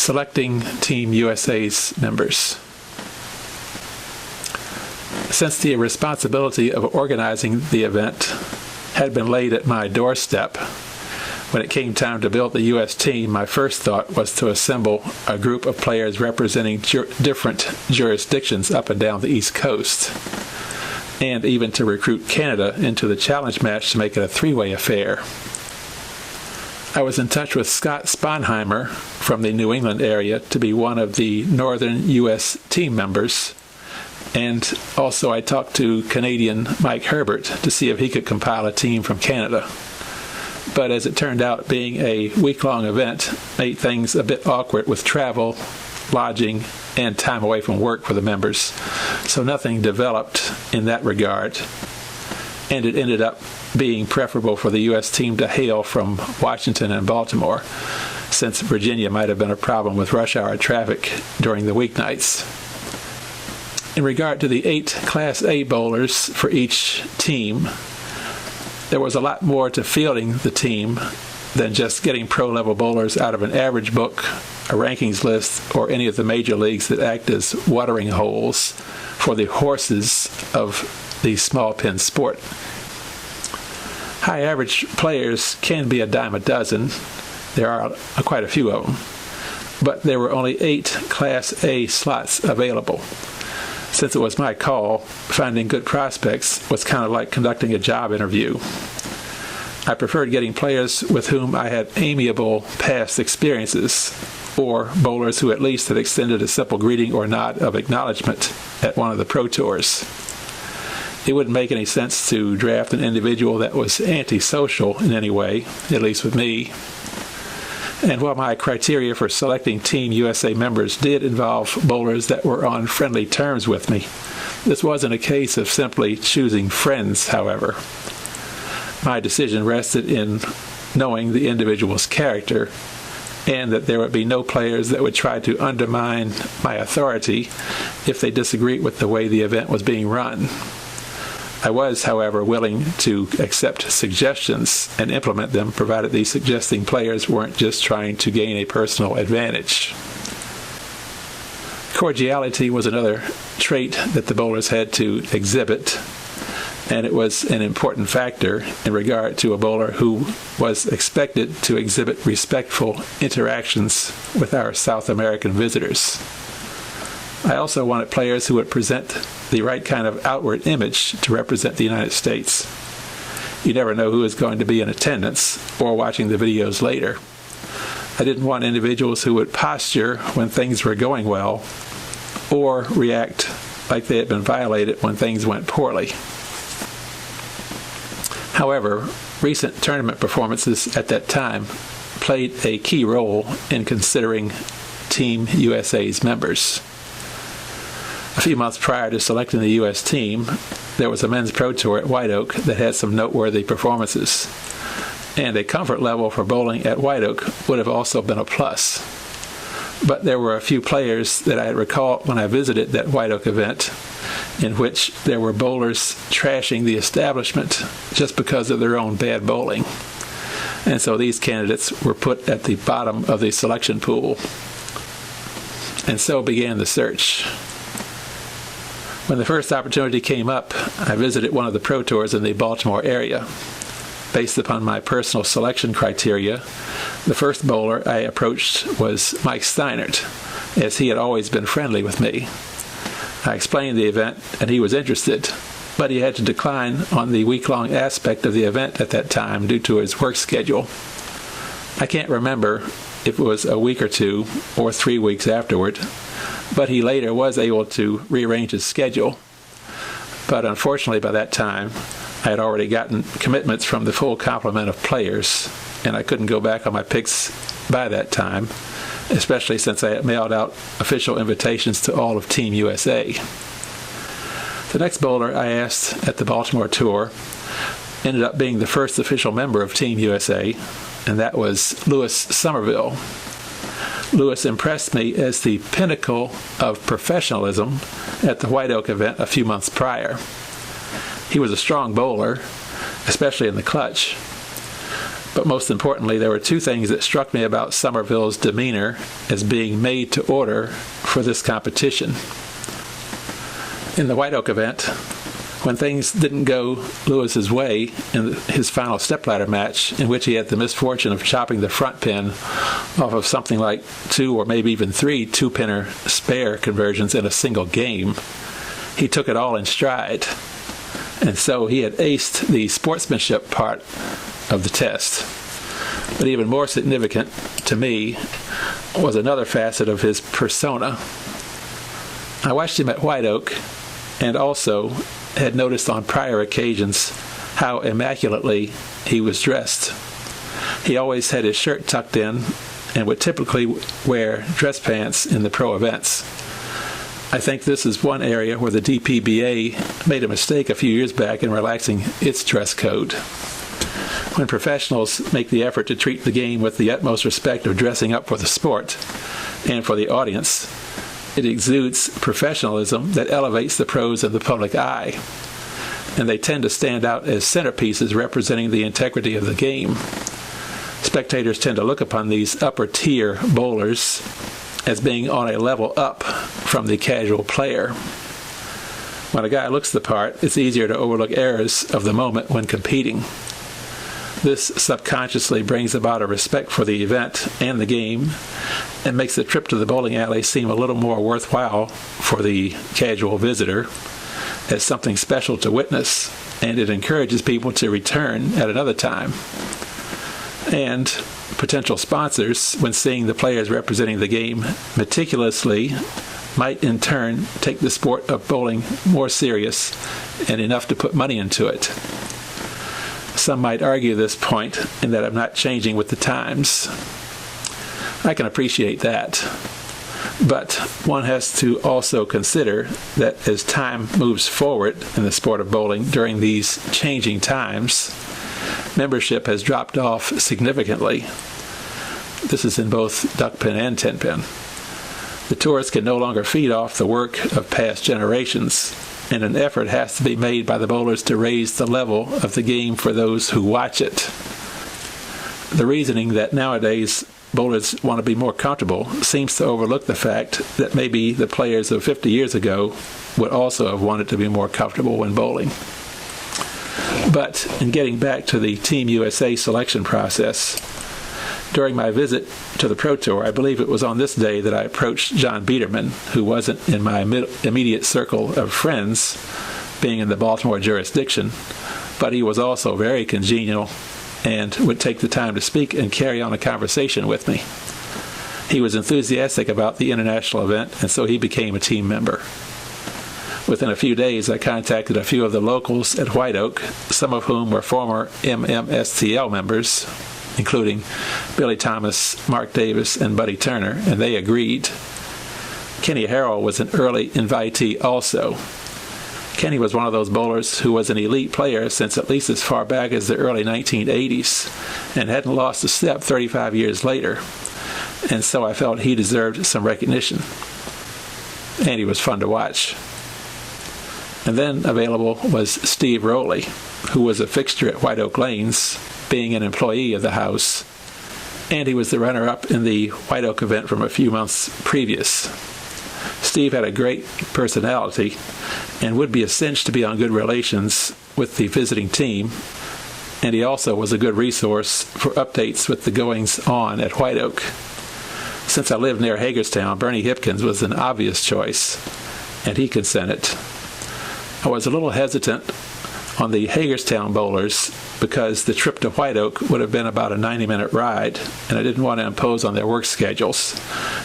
Selecting Team USA's members. Since the responsibility of organizing the event had been laid at my doorstep, when it came time to build the U.S. team, my first thought was to assemble a group of players representing different jurisdictions up and down the East Coast, and even to recruit Canada into the challenge match to make it a three-way affair. I was in touch with Scott Sponheimer from the New England area to be one of the northern U.S. team members, and also I talked to Canadian Mike Herbert to see if he could compile a team from Canada. But as it turned out, being a week-long event made things a bit awkward with travel, lodging, and time away from work for the members, so nothing developed in that regard, and it ended up being preferable for the U.S. team to hail from Washington and Baltimore, since Virginia might have been a problem with rush hour traffic during the weeknights. In regard to the 8 Class A bowlers for each team, there was a lot more to fielding the team than just getting pro-level bowlers out of an average book, a rankings list, or any of the major leagues that act as watering holes for the horses of the small pin sport. High average players can be a dime a dozen. There are quite a few of them. But there were only 8 Class A slots available. Since it was my call, finding good prospects was kind of like conducting a job interview. I preferred getting players with whom I had amiable past experiences, or bowlers who at least had extended a simple greeting or nod of acknowledgement at one of the Pro Tours. It wouldn't make any sense to draft an individual that was antisocial in any way, at least with me. And while my criteria for selecting Team USA members did involve bowlers that were on friendly terms with me, this wasn't a case of simply choosing friends, however. My decision rested in knowing the individual's character, and that there would be no players that would try to undermine my authority if they disagreed with the way the event was being run. I was, however, willing to accept suggestions and implement them, provided these suggesting players weren't just trying to gain a personal advantage. Cordiality was another trait that the bowlers had to exhibit, and it was an important factor in regard to a bowler who was expected to exhibit respectful interactions with our South American visitors. I also wanted players who would present the right kind of outward image to represent the United States. You never know who is going to be in attendance or watching the videos later. I didn't want individuals who would posture when things were going well or react like they had been violated when things went poorly. However, recent tournament performances at that time played a key role in considering Team USA's members. A few months prior to selecting the U.S. team, there was a men's pro tour at White Oak that had some noteworthy performances, and a comfort level for bowling at White Oak would have also been a plus. But there were a few players that I recalled when I visited that White Oak event in which there were bowlers trashing the establishment just because of their own bad bowling. And so these candidates were put at the bottom of the selection pool. And so began the search. When the first opportunity came up, I visited one of the Pro Tours in the Baltimore area. Based upon my personal selection criteria, the first bowler I approached was Mike Steinert, as he had always been friendly with me. I explained the event, and he was interested, but he had to decline on the week-long aspect of the event at that time due to his work schedule. I can't remember if it was a week or 2 or 3 weeks afterward, but he later was able to rearrange his schedule. But unfortunately, by that time, I had already gotten commitments from the full complement of players, and I couldn't go back on my picks by that time, especially since I had mailed out official invitations to all of Team USA. The next bowler I asked at the Baltimore tour ended up being the first official member of Team USA, and that was Lewis Somerville. Lewis impressed me as the pinnacle of professionalism at the White Oak event a few months prior. He was a strong bowler, especially in the clutch, But most importantly, there were two things that struck me about Somerville's demeanor as being made to order for this competition. In the White Oak event, when things didn't go Lewis's way in his final stepladder match, in which he had the misfortune of chopping the front pin off of something like 2 or maybe even 3 two-pinner spare conversions in a single game, he took it all in stride. And so he had aced the sportsmanship part of the test. But even more significant to me was another facet of his persona. I watched him at White Oak and also had noticed on prior occasions how immaculately he was dressed. He always had his shirt tucked in and would typically wear dress pants in the pro events. I think this is one area where the DPBA made a mistake a few years back in relaxing its dress code. When professionals make the effort to treat the game with the utmost respect of dressing up for the sport and for the audience, it exudes professionalism that elevates the pros in the public eye, and they tend to stand out as centerpieces representing the integrity of the game. Spectators tend to look upon these upper-tier bowlers as being on a level up from the casual player. When a guy looks the part, it's easier to overlook errors of the moment when competing. This subconsciously brings about a respect for the event and the game and makes the trip to the bowling alley seem a little more worthwhile for the casual visitor as something special to witness, and it encourages people to return at another time. And potential sponsors, when seeing the players representing the game meticulously, might in turn take the sport of bowling more serious and enough to put money into it. Some might argue this point in that I'm not changing with the times. I can appreciate that. But one has to also consider that as time moves forward in the sport of bowling during these changing times, membership has dropped off significantly. This is in both duckpin and tenpin. The tourists can no longer feed off the work of past generations, and an effort has to be made by the bowlers to raise the level of the game for those who watch it. The reasoning that nowadays bowlers want to be more comfortable seems to overlook the fact that maybe the players of 50 years ago would also have wanted to be more comfortable when bowling. But in getting back to the Team USA selection process, during my visit to the Pro Tour, I believe it was on this day that I approached John Biederman, who wasn't in my immediate circle of friends, being in the Baltimore jurisdiction, but he was also very congenial and would take the time to speak and carry on a conversation with me. He was enthusiastic about the international event, and so he became a team member. Within a few days, I contacted a few of the locals at White Oak, some of whom were former MMSTL members, including Billy Thomas, Mark Davis, and Buddy Turner, and they agreed. Kenny Harrell was an early invitee also. Kenny was one of those bowlers who was an elite player since at least as far back as the early 1980s and hadn't lost a step 35 years later, and so I felt he deserved some recognition. And he was fun to watch. And then available was Steve Rowley, who was a fixture at White Oak Lanes, being an employee of the house, and he was the runner-up in the White Oak event from a few months previous. Steve had a great personality and would be a cinch to be on good relations with the visiting team, and he also was a good resource for updates with the goings-on at White Oak. Since I lived near Hagerstown, Bernie Hipkins was an obvious choice, and he consented. I was a little hesitant on the Hagerstown bowlers because the trip to White Oak would have been about a 90-minute ride, and I didn't want to impose on their work schedules,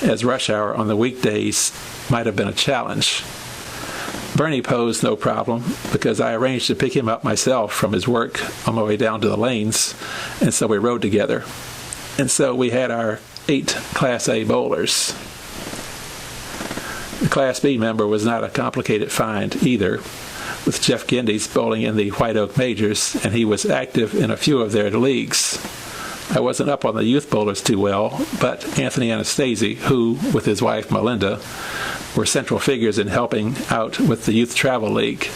as rush hour on the weekdays might have been a challenge. Bernie posed no problem because I arranged to pick him up myself from his work on my way down to the lanes, and so we rode together. And so we had our 8 Class A bowlers. The Class B member was not a complicated find either, with Jeff Gindy's bowling in the White Oak Majors, and he was active in a few of their leagues. I wasn't up on the youth bowlers too well, but Anthony Anastasi, who, with his wife Melinda, were central figures in helping out with the Youth Travel League.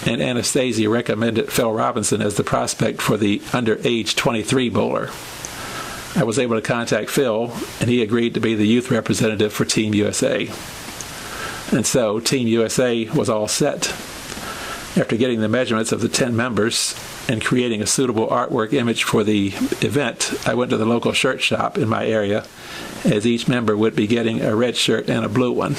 and Anastasia recommended Phil Robinson as the prospect for the under-age 23 bowler. I was able to contact Phil, and he agreed to be the youth representative for Team USA. And so Team USA was all set. After getting the measurements of the 10 members and creating a suitable artwork image for the event, I went to the local shirt shop in my area, as each member would be getting a red shirt and a blue one.